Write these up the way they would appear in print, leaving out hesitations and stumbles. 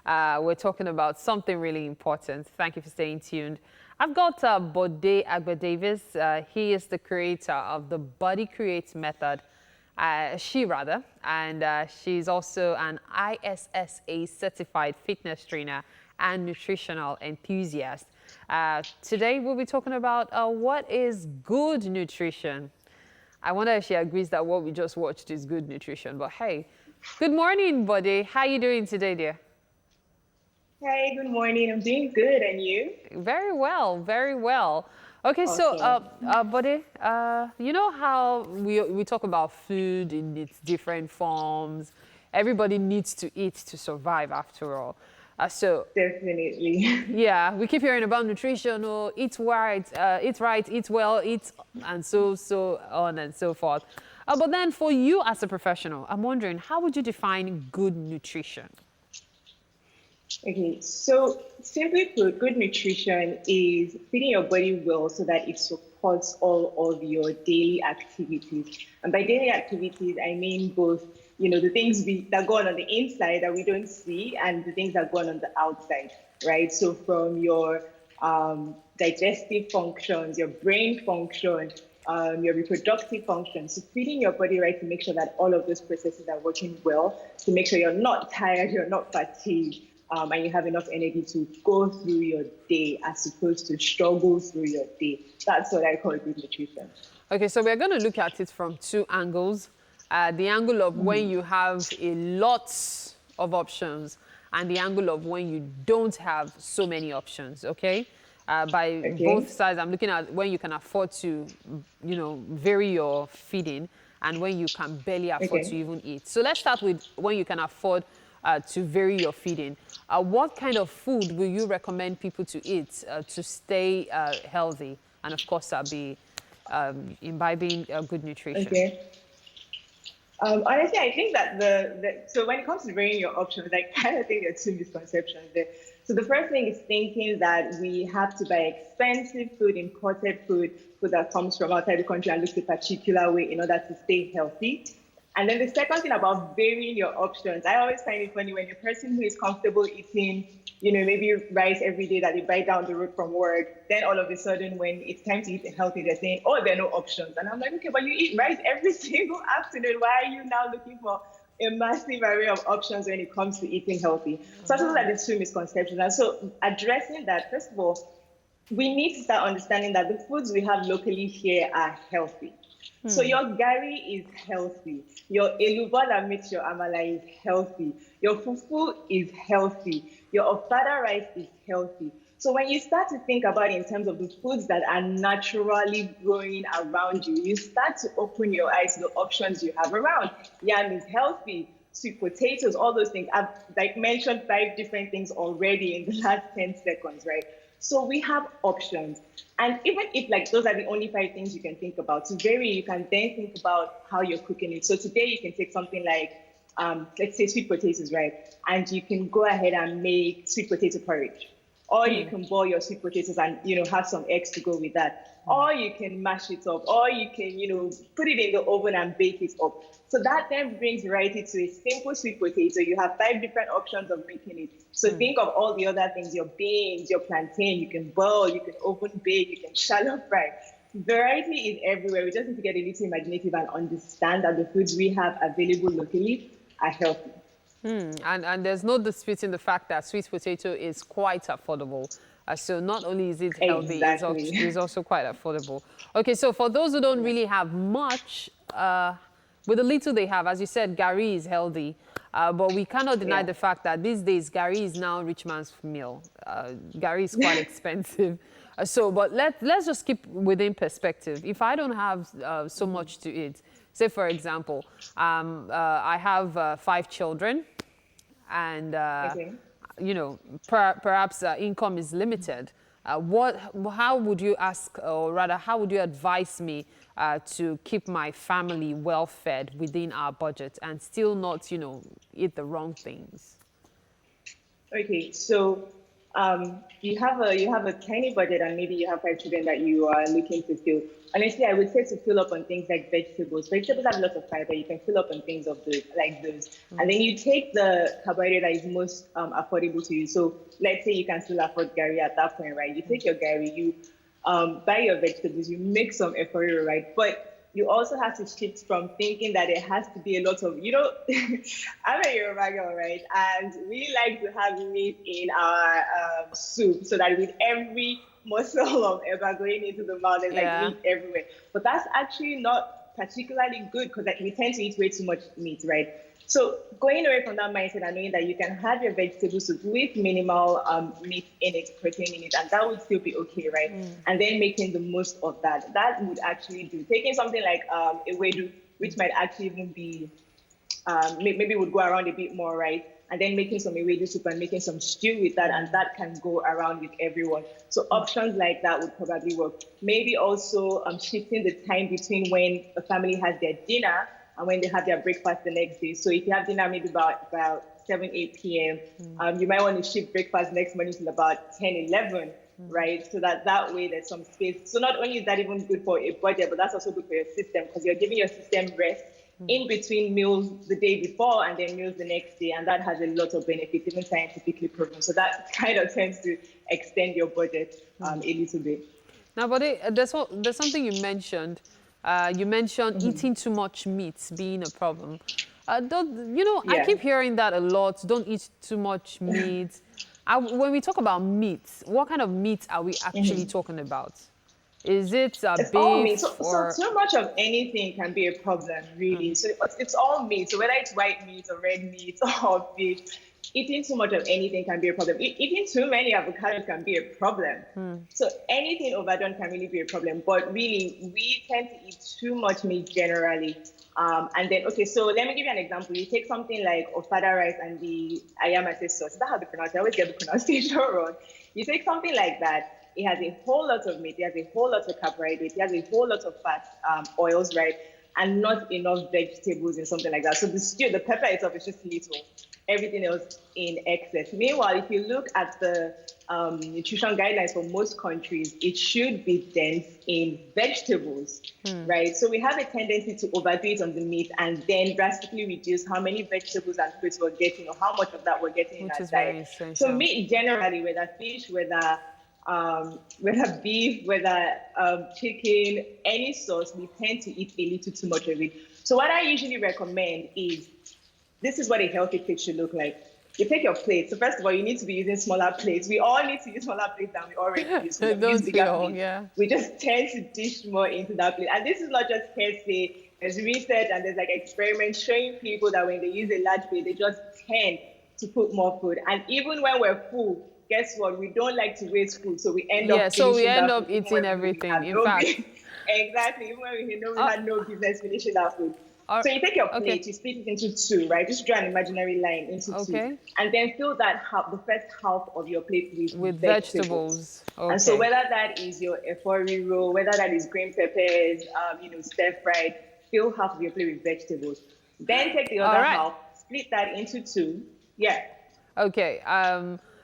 We're talking about something really important. Thank you for staying tuned. I've got Bode Agbe-Davies. He is the creator of the Body Create method. And she's also an ISSA certified fitness trainer and nutritional enthusiast. Today we'll be talking about what is good nutrition. I wonder if she agrees that what we just watched is good nutrition, but hey, good morning, Bode. How are you doing today, dear? Hey, good morning. I'm doing good, and you? Very well, very well. Okay, Awesome. so, Bode, you know how we talk about food in its different forms. Everybody needs to eat to survive, after all. So, Definitely. yeah, we keep hearing about nutrition, or eat right, eat well, eat, and so on and so forth. But then for you as a professional, I'm wondering, how would you define good nutrition? Okay, so simply put, good nutrition is feeding your body well so that it supports all of your daily activities. And by daily activities, I mean both, the things that go on the inside that we don't see and the things that go on the outside, right? So from your digestive functions, your brain function, your reproductive functions, so feeding your body right to make sure that all of those processes are working well, to make sure you're not tired, you're not fatigued, and you have enough energy to go through your day as opposed to struggle through your day. That's what I call good nutrition. Okay, so we're going to look at it from two angles. The angle of when you have a lot of options and the angle of when you don't have so many options, okay? By both sides, I'm looking at when you can afford to, vary your feeding and when you can barely afford to even eat. So let's start with when you can afford to vary your feeding. What kind of food will you recommend people to eat to stay healthy and, of course, be imbibing good nutrition? Okay. Honestly, I think that so when it comes to varying your options, I kind of think there are two misconceptions there. So the first thing is thinking that we have to buy expensive food, imported food that comes from outside the country and looks a particular way in order to stay healthy. And then the second thing about varying your options, I always find it funny when a person who is comfortable eating, maybe rice every day that they buy down the road from work, then all of a sudden when it's time to eat healthy, they're saying, oh, there are no options. And I'm like, okay, but you eat rice every single afternoon. Why are you now looking for a massive array of options when it comes to eating healthy? So I feel like there's two misconceptions. And so addressing that, first of all, we need to start understanding that the foods we have locally here are healthy. So your gari is healthy. Your elubo that makes your amala is healthy. Your fufu is healthy. Your ofada rice is healthy. So when you start to think about it in terms of the foods that are naturally growing around you, you start to open your eyes to the options you have around. Yam is healthy. Sweet potatoes, all those things. I've mentioned 5 different things already in the last 10 seconds, right? So we have options. And even if those are the only 5 things you can think about, to vary, you can then think about how you're cooking it. So today you can take something like, let's say sweet potatoes, right? And you can go ahead and make sweet potato porridge. Or you can boil your sweet potatoes and, have some eggs to go with that. Or you can mash it up. Or you can, put it in the oven and bake it up. So that then brings variety to a simple sweet potato. You have 5 different options of making it. So think of all the other things, your beans, your plantain, you can boil, you can oven bake, you can shallow fry. Variety is everywhere. We just need to get a little imaginative and understand that the foods we have available locally are healthy. And there's no disputing the fact that sweet potato is quite affordable. So not only is it healthy, it's also quite affordable. Okay, so for those who don't really have much, with the little they have, as you said, gari is healthy. But we cannot deny the fact that these days, gari is now a rich man's meal. Gari is quite expensive. But let's just keep within perspective. If I don't have so much to eat, say, for example, I have 5 children, and perhaps income is limited. How would you ask, or rather, how would you advise me to keep my family well fed within our budget and still not, eat the wrong things? Okay, so you have a tiny budget and maybe you have 5 children that you are looking to fill. Honestly, I would say to fill up on things like vegetables. Vegetables have lots of fiber. You can fill up on things of those like those, and then you take the carbohydrate that is most affordable to you. So let's say you can still afford gari at that point, right? You take your gari, you buy your vegetables, you make some efforiro, right? But you also have to shift from thinking that it has to be a lot of, I'm a Yoruba girl, right? And we like to have meat in our soup so that with every morsel of eba going into the mouth, there's like meat everywhere. But that's actually not particularly good because we tend to eat way too much meat, right? So going away from that mindset and knowing that you can have your vegetable soup with minimal meat in it, protein in it, and that would still be okay, right? And then making the most of that. That would actually do. Taking something like a wedu, which might actually even be, maybe would go around a bit more, right? And then making some ewedu soup and making some stew with that, and that can go around with everyone. So options like that would probably work. Maybe also shifting the time between when a family has their dinner and when they have their breakfast the next day. So if you have dinner maybe about 7, 8 p.m., you might want to shift breakfast next morning till about 10, 11, right? So that way there's some space. So not only is that even good for a budget, but that's also good for your system because you're giving your system rest in between meals the day before and then meals the next day. And that has a lot of benefits, even scientifically proven. So that kind of tends to extend your budget a little bit. Now, but there's something you mentioned. You mentioned eating too much meat being a problem. I keep hearing that a lot. Don't eat too much meat. When we talk about meat, what kind of meat are we actually talking about? Is it it's beef all meat. So or... much of anything can be a problem, really. So it's all meat. So whether it's white meat or red meat or beef, eating too much of anything can be a problem. Eating too many avocados can be a problem. So anything overdone can really be a problem. But really, we tend to eat too much meat generally. And then, okay, so let me give you an example. You take something like ofada rice and the ayamase sauce. Is that how they pronounce it? I always get the pronunciation wrong. You take something like that. It has a whole lot of meat. It has a whole lot of carbohydrates. It has a whole lot of fat, oils, right? And not enough vegetables and something like that. So the stew, the pepper itself is just little. Everything else in excess. Meanwhile, if you look at the nutrition guidelines for most countries, it should be dense in vegetables, right? So we have a tendency to overdo it on the meat and then drastically reduce how many vegetables and fruits we're getting or how much of that we're getting in our diet. So meat generally, whether fish, whether beef, whether chicken, any sauce, we tend to eat a little too much of it. So what I usually recommend is, this is what a healthy plate should look like. You take your plate. So first of all, you need to be using smaller plates. We all need to use smaller plates than we already use. We just tend to dish more into that plate. And this is not just hearsay. There's research and there's like experiments showing people that when they use a large plate, they just tend to put more food. And even when we're full, guess what? We don't like to waste food, so we end up eating everything. In fact, exactly. Even when we know we had no business finishing that food. So you take your plate, you split it into two, right? Just draw an imaginary line into two, and then fill that the first half of your plate with vegetables. And so whether that is your efforiro, whether that is green peppers, stir fried, fill half of your plate with vegetables. Then take the other half, split that into two. Okay.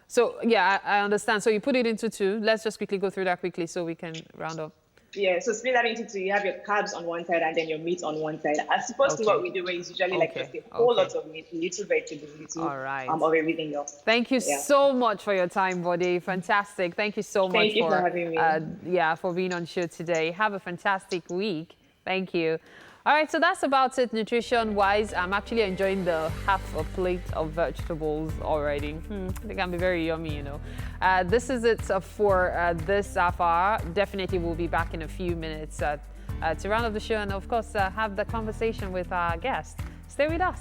So yeah, I understand. So you put it into two. Let's just quickly go through that quickly so we can round up. Yeah, so split that into two. You have your carbs on one side and then your meat on one side. As opposed to what we do, where it's usually like just a whole lot of meat, little vegetables, little of everything else. Thank you so much for your time, Bode. Fantastic. Thank you so much Thank you for having me. For being on show today. Have a fantastic week. Thank you. All right, so that's about it nutrition-wise. I'm actually enjoying the half a plate of vegetables already. They can be very yummy, This is it for this half hour. Definitely we'll be back in a few minutes to round up the show and, of course, have the conversation with our guest. Stay with us.